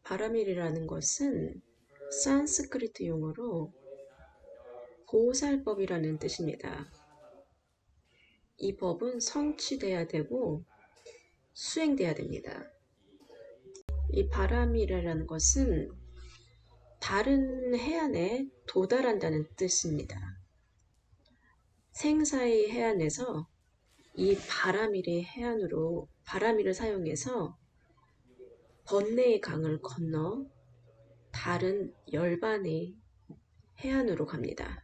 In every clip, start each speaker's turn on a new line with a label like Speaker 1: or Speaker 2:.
Speaker 1: 바라밀이라는 것은 산스크리트 용어로 보살법이라는 뜻입니다. 이 법은 성취돼야 되고 수행돼야 됩니다. 이 바라밀이라는 것은 다른 해안에 도달한다는 뜻입니다. 생사의 해안에서 이 바라밀의 해안으로 바라밀을 사용해서 번뇌의 강을 건너 다른 열반의 해안으로 갑니다.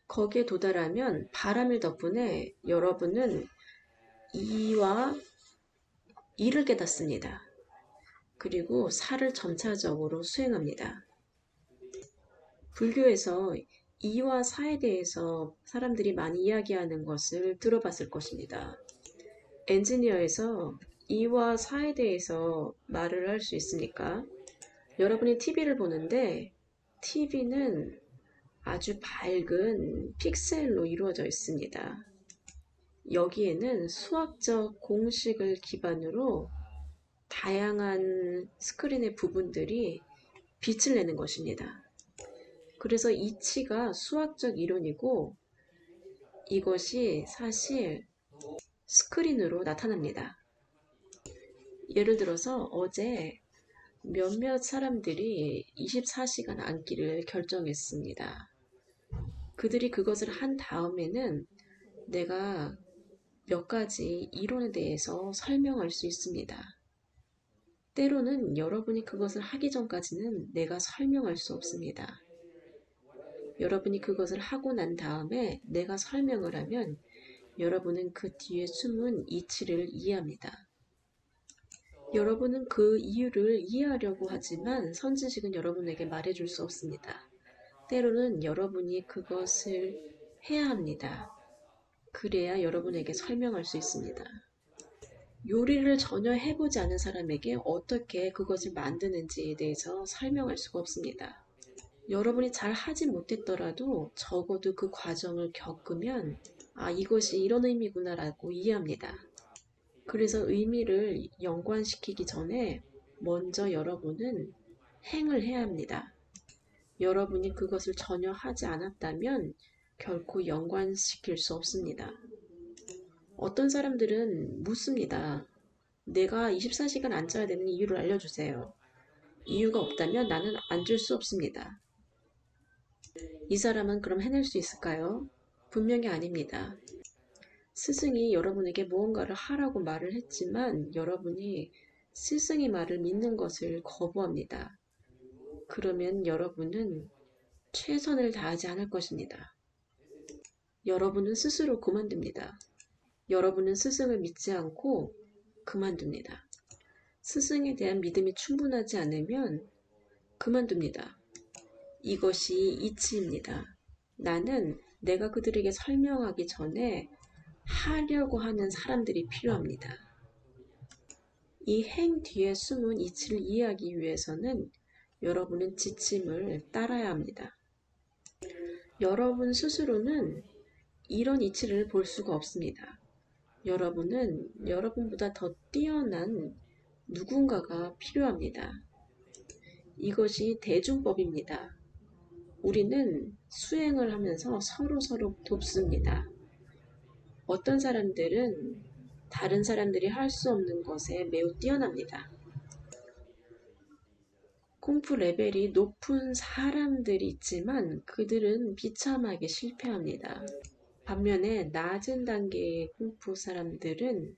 Speaker 1: 거기에 도달하면 바라밀 덕분에 여러분은 이와 이를 깨닫습니다. 그리고 사를 점차적으로 수행합니다. 불교에서 이와 사에 대해서 사람들이 많이 이야기하는 것을 들어봤을 것입니다. 엔지니어에서 이와 사에 대해서 말을 할 수 있습니까? 여러분이 TV를 보는데 TV는 아주 밝은 픽셀로 이루어져 있습니다. 여기에는 수학적 공식을 기반으로 다양한 스크린의 부분들이 빛을 내는 것입니다. 그래서 이치가 수학적 이론이고 이것이 사실 스크린으로 나타납니다. 예를 들어서 어제 몇몇 사람들이 24시간 앉기를 결정했습니다. 그들이 그것을 한 다음에는 내가 몇 가지 이론에 대해서 설명할 수 있습니다. 때로는 여러분이 그것을 하기 전까지는 내가 설명할 수 없습니다. 여러분이 그것을 하고 난 다음에 내가 설명을 하면 여러분은 그 뒤에 숨은 이치를 이해합니다. 여러분은 그 이유를 이해하려고 하지만 선지식은 여러분에게 말해줄 수 없습니다. 때로는 여러분이 그것을 해야 합니다. 그래야 여러분에게 설명할 수 있습니다. 요리를 전혀 해보지 않은 사람에게 어떻게 그것을 만드는지에 대해서 설명할 수가 없습니다. 여러분이 잘 하지 못했더라도 적어도 그 과정을 겪으면 이것이 이런 의미구나 라고 이해합니다. 그래서 의미를 연관시키기 전에 먼저 여러분은 행을 해야 합니다. 여러분이 그것을 전혀 하지 않았다면 결코 연관시킬 수 없습니다. 어떤 사람들은 묻습니다. 내가 24시간 앉아야 되는 이유를 알려주세요. 이유가 없다면 나는 앉을 수 없습니다. 이 사람은 그럼 해낼 수 있을까요? 분명히 아닙니다. 스승이 여러분에게 무언가를 하라고 말을 했지만 여러분이 스승의 말을 믿는 것을 거부합니다. 그러면 여러분은 최선을 다하지 않을 것입니다. 여러분은 스스로 그만둡니다. 여러분은 스승을 믿지 않고 그만둡니다. 스승에 대한 믿음이 충분하지 않으면 그만둡니다. 이것이 이치입니다. 나는 내가 그들에게 설명하기 전에 하려고 하는 사람들이 필요합니다. 이 행 뒤에 숨은 이치를 이해하기 위해서는 여러분은 지침을 따라야 합니다. 여러분 스스로는 이런 이치를 볼 수가 없습니다. 여러분은 여러분보다 더 뛰어난 누군가가 필요합니다. 이것이 대중법입니다. 우리는 수행을 하면서 서로 돕습니다. 어떤 사람들은 다른 사람들이 할 수 없는 것에 매우 뛰어납니다. 쿵푸 레벨이 높은 사람들이 있지만 그들은 비참하게 실패합니다. 반면에 낮은 단계의 쿵푸 사람들은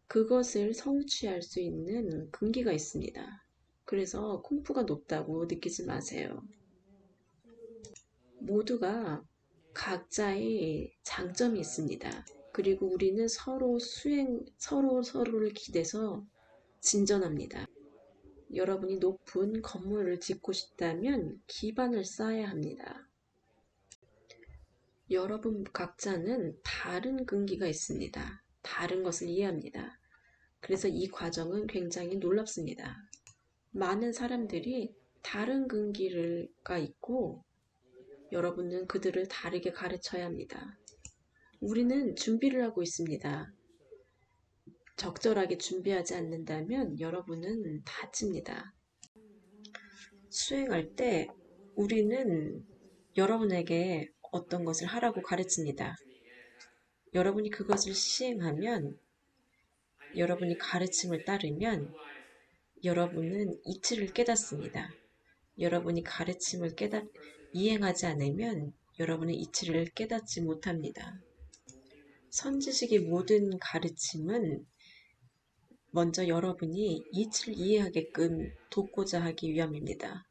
Speaker 1: 그것을 성취할 수 있는 근기가 있습니다. 그래서 쿵푸가 높다고 느끼지 마세요. 모두가 각자의 장점이 있습니다. 그리고 우리는 서로를 기대서 진전합니다. 여러분이 높은 건물을 짓고 싶다면 기반을 쌓아야 합니다. 여러분 각자는 다른 근기가 있습니다. 다른 것을 이해합니다. 그래서 이 과정은 굉장히 놀랍습니다. 많은 사람들이 다른 근기가 있고 여러분은 그들을 다르게 가르쳐야 합니다. 우리는 준비를 하고 있습니다. 적절하게 준비하지 않는다면 여러분은 다칩니다. 수행할 때 우리는 여러분에게 어떤 것을 하라고 가르칩니다. 여러분이 그것을 시행하면, 여러분이 가르침을 따르면 여러분은 이치를 깨닫습니다. 여러분이 가르침을 이행하지 않으면 여러분은 이치를 깨닫지 못합니다. 선지식의 모든 가르침은 먼저 여러분이 이치를 이해하게끔 돕고자 하기 위함입니다.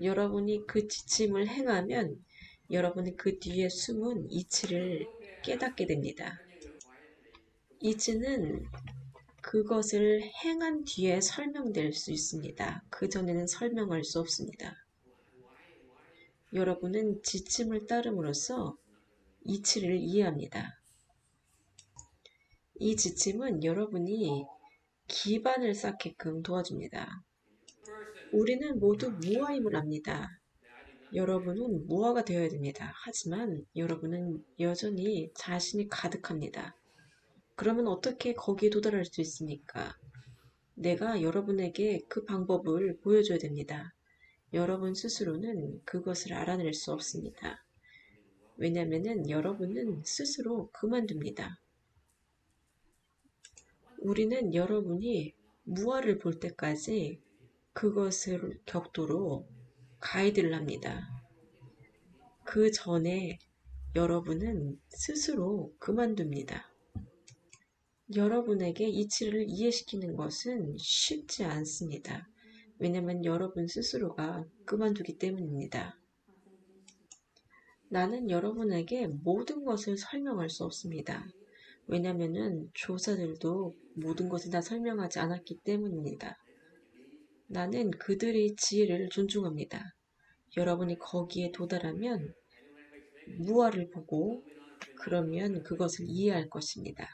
Speaker 1: 여러분이 그 지침을 행하면 여러분은 그 뒤에 숨은 이치를 깨닫게 됩니다. 이치는 그것을 행한 뒤에 설명될 수 있습니다. 그전에는 설명할 수 없습니다. 여러분은 지침을 따름으로써 이치를 이해합니다. 이 지침은 여러분이 기반을 쌓게끔 도와줍니다. 우리는 모두 무아임을 압니다. 여러분은 무아가 되어야 됩니다. 하지만 여러분은 여전히 자신이 가득합니다. 그러면 어떻게 거기에 도달할 수 있습니까? 내가 여러분에게 그 방법을 보여줘야 됩니다. 여러분 스스로는 그것을 알아낼 수 없습니다. 왜냐하면 여러분은 스스로 그만둡니다. 우리는 여러분이 무아를 볼 때까지 그것을 격도로 가이드를 합니다. 그 전에 여러분은 스스로 그만둡니다. 여러분에게 이치를 이해시키는 것은 쉽지 않습니다. 왜냐하면 여러분 스스로가 그만두기 때문입니다. 나는 여러분에게 모든 것을 설명할 수 없습니다. 왜냐하면 조사들도 모든 것을 다 설명하지 않았기 때문입니다. 나는 그들의 지혜를 존중합니다. 여러분이 거기에 도달하면 무아를 보고 그러면 그것을 이해할 것입니다.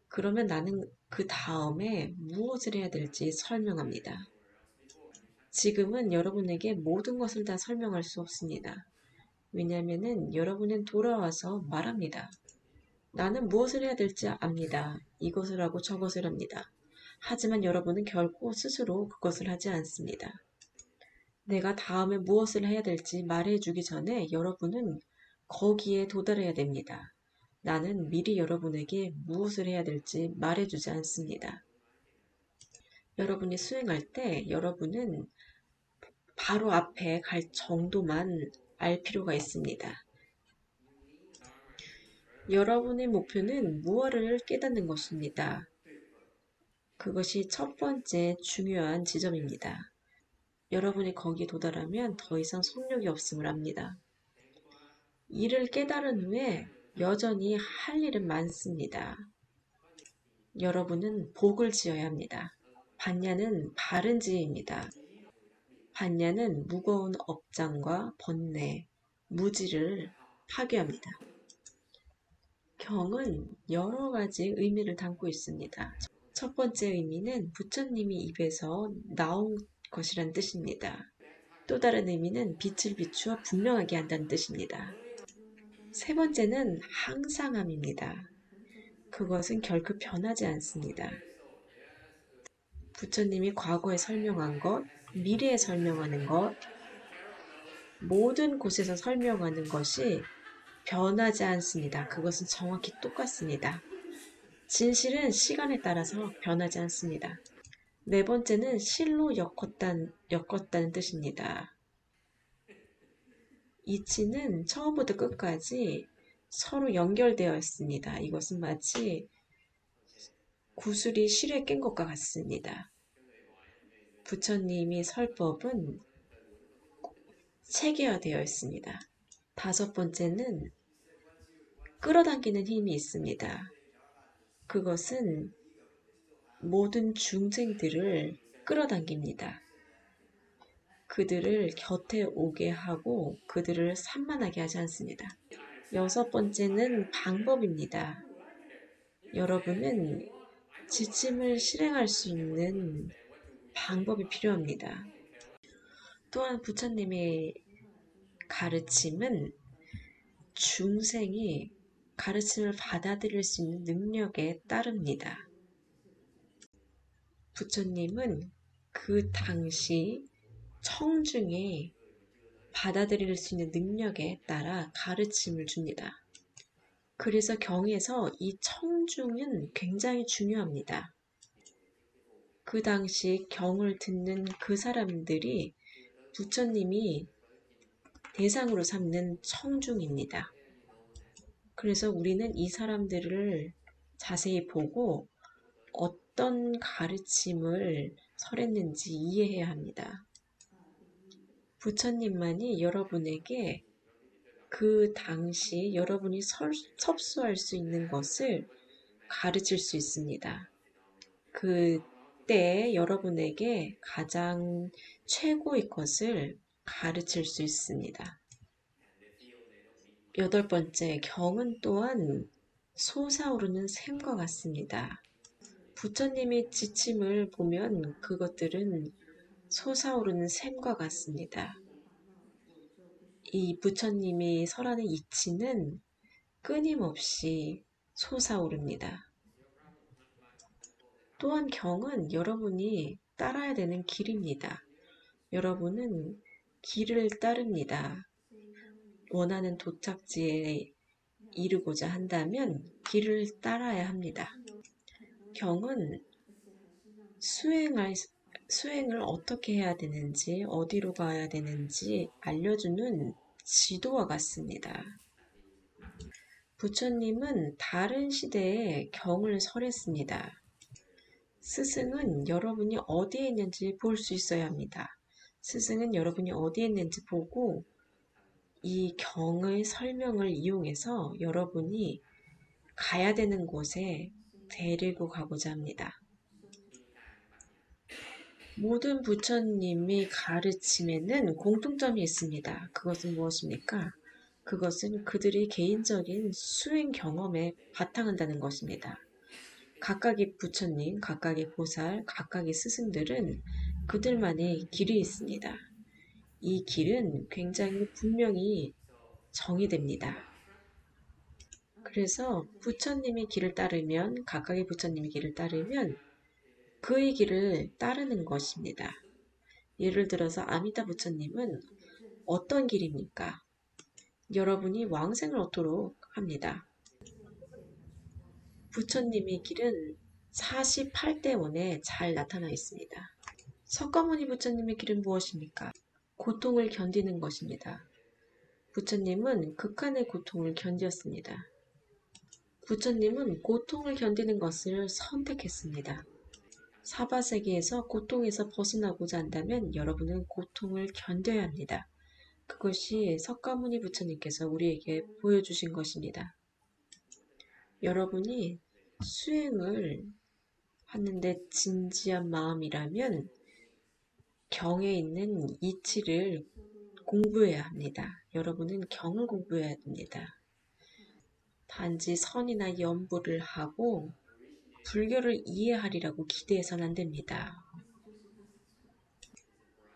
Speaker 1: 그러면 나는 그 다음에 무엇을 해야 될지 설명합니다. 지금은 여러분에게 모든 것을 다 설명할 수 없습니다. 왜냐하면 여러분은 돌아와서 말합니다. 나는 무엇을 해야 될지 압니다. 이것을 하고 저것을 합니다. 하지만 여러분은 결코 스스로 그것을 하지 않습니다. 내가 다음에 무엇을 해야 될지 말해주기 전에 여러분은 거기에 도달해야 됩니다. 나는 미리 여러분에게 무엇을 해야 될지 말해주지 않습니다. 여러분이 수행할 때 여러분은 바로 앞에 갈 정도만 알 필요가 있습니다. 여러분의 목표는 무엇을 깨닫는 것입니다. 그것이 첫 번째 중요한 지점입니다. 여러분이 거기에 도달하면 더 이상 속력이 없음을 압니다. 이를 깨달은 후에 여전히 할 일은 많습니다. 여러분은 복을 지어야 합니다. 반야는 바른 지혜입니다. 반야는 무거운 업장과 번뇌, 무지를 파괴합니다. 경은 여러 가지 의미를 담고 있습니다. 첫 번째 의미는 부처님이 입에서 나온 것이란 뜻입니다. 또 다른 의미는 빛을 비추어 분명하게 한다는 뜻입니다. 세 번째는 항상함입니다. 그것은 결코 변하지 않습니다. 부처님이 과거에 설명한 것, 미래에 설명하는 것, 모든 곳에서 설명하는 것이 변하지 않습니다. 그것은 정확히 똑같습니다. 진실은 시간에 따라서 변하지 않습니다. 네 번째는 실로 엮었다는 뜻입니다. 이치는 처음부터 끝까지 서로 연결되어 있습니다. 이것은 마치 구슬이 실에 낀 것과 같습니다. 부처님이 설법은 체계화되어 있습니다. 다섯 번째는 끌어당기는 힘이 있습니다. 그것은 모든 중생들을 끌어당깁니다. 그들을 곁에 오게 하고 그들을 산만하게 하지 않습니다. 여섯 번째는 방법입니다. 여러분은 지침을 실행할 수 있는 방법이 필요합니다. 또한 부처님의 가르침은 중생이 가르침을 받아들일 수 있는 능력에 따릅니다. 부처님은 그 당시 청중의 받아들일 수 있는 능력에 따라 가르침을 줍니다. 그래서 경에서 이 청중은 굉장히 중요합니다. 그 당시 경을 듣는 그 사람들이 부처님이 대상으로 삼는 청중입니다. 그래서 우리는 이 사람들을 자세히 보고 어떤 가르침을 설했는지 이해해야 합니다. 부처님만이 여러분에게 그 당시 여러분이 섭수할 수 있는 것을 가르칠 수 있습니다. 그때 여러분에게 가장 최고의 것을 가르칠 수 있습니다. 여덟 번째, 경은 또한 솟아오르는 샘과 같습니다. 부처님의 지침을 보면 그것들은 솟아오르는 샘과 같습니다. 이 부처님이 설하는 이치는 끊임없이 솟아오릅니다. 또한 경은 여러분이 따라야 되는 길입니다. 여러분은 길을 따릅니다. 원하는 도착지에 이르고자 한다면 길을 따라야 합니다. 경은 수행할, 수행을 어떻게 해야 되는지, 어디로 가야 되는지 알려주는 지도와 같습니다. 부처님은 다른 시대에 경을 설했습니다. 스승은 여러분이 어디에 있는지 볼 수 있어야 합니다. 스승은 여러분이 어디에 있는지 보고 이 경의 설명을 이용해서 여러분이 가야 되는 곳에 데리고 가고자 합니다. 모든 부처님의 가르침에는 공통점이 있습니다. 그것은 무엇입니까? 그것은 그들의 개인적인 수행 경험에 바탕한다는 것입니다. 각각의 부처님, 각각의 보살, 각각의 스승들은 그들만의 길이 있습니다. 이 길은 굉장히 분명히 정의됩니다. 그래서 부처님의 길을 따르면, 각각의 부처님의 길을 따르면 그의 길을 따르는 것입니다. 예를 들어서 아미타 부처님은 어떤 길입니까? 여러분이 왕생을 얻도록 합니다. 부처님의 길은 48대원에 잘 나타나 있습니다. 석가모니 부처님의 길은 무엇입니까? 고통을 견디는 것입니다. 부처님은 극한의 고통을 견디었습니다. 부처님은 고통을 견디는 것을 선택했습니다. 사바세계에서 고통에서 벗어나고자 한다면 여러분은 고통을 견뎌야 합니다. 그것이 석가모니 부처님께서 우리에게 보여주신 것입니다. 여러분이 수행을 하는데 진지한 마음이라면 경에 있는 이치를 공부해야 합니다. 여러분은 경을 공부해야 합니다. 단지 선이나 연부를 하고 불교를 이해하리라고 기대해서는 안 됩니다.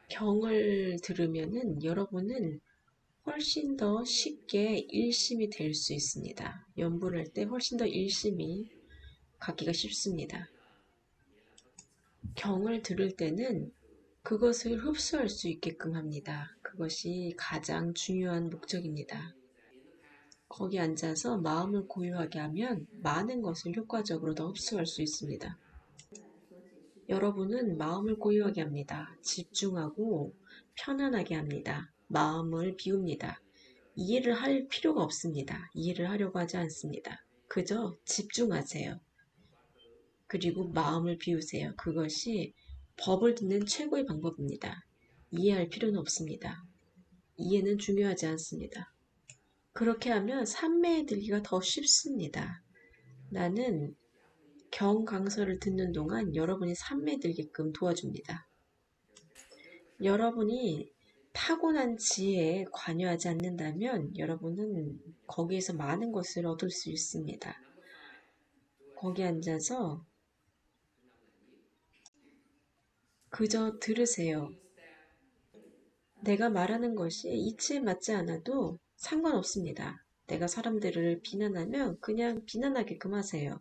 Speaker 1: 경을 들으면은 여러분은 훨씬 더 쉽게 일심이 될 수 있습니다. 연구를 할 때 훨씬 더 일심이 갖기가 쉽습니다. 경을 들을 때는 그것을 흡수할 수 있게끔 합니다. 그것이 가장 중요한 목적입니다. 거기 앉아서 마음을 고요하게 하면 많은 것을 효과적으로 더 흡수할 수 있습니다. 여러분은 마음을 고요하게 합니다. 집중하고 편안하게 합니다. 마음을 비웁니다. 이해를 할 필요가 없습니다. 이해를 하려고 하지 않습니다. 그저 집중하세요. 그리고 마음을 비우세요. 그것이 법을 듣는 최고의 방법입니다. 이해할 필요는 없습니다. 이해는 중요하지 않습니다. 그렇게 하면 삼매에 들기가 더 쉽습니다. 나는 경 강서를 듣는 동안 여러분이 삼매에 들게끔 도와줍니다. 여러분이 타고난 지혜에 관여하지 않는다면 여러분은 거기에서 많은 것을 얻을 수 있습니다. 거기 앉아서 그저 들으세요. 내가 말하는 것이 이치에 맞지 않아도 상관없습니다. 내가 사람들을 비난하면 그냥 비난하게끔 하세요.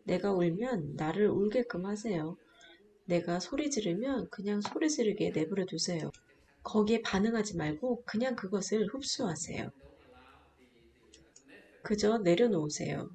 Speaker 1: 내가 울면 나를 울게끔 하세요. 내가 소리 지르면 그냥 소리 지르게 내버려 두세요. 거기에 반응하지 말고 그냥 그것을 흡수하세요. 그저 내려놓으세요.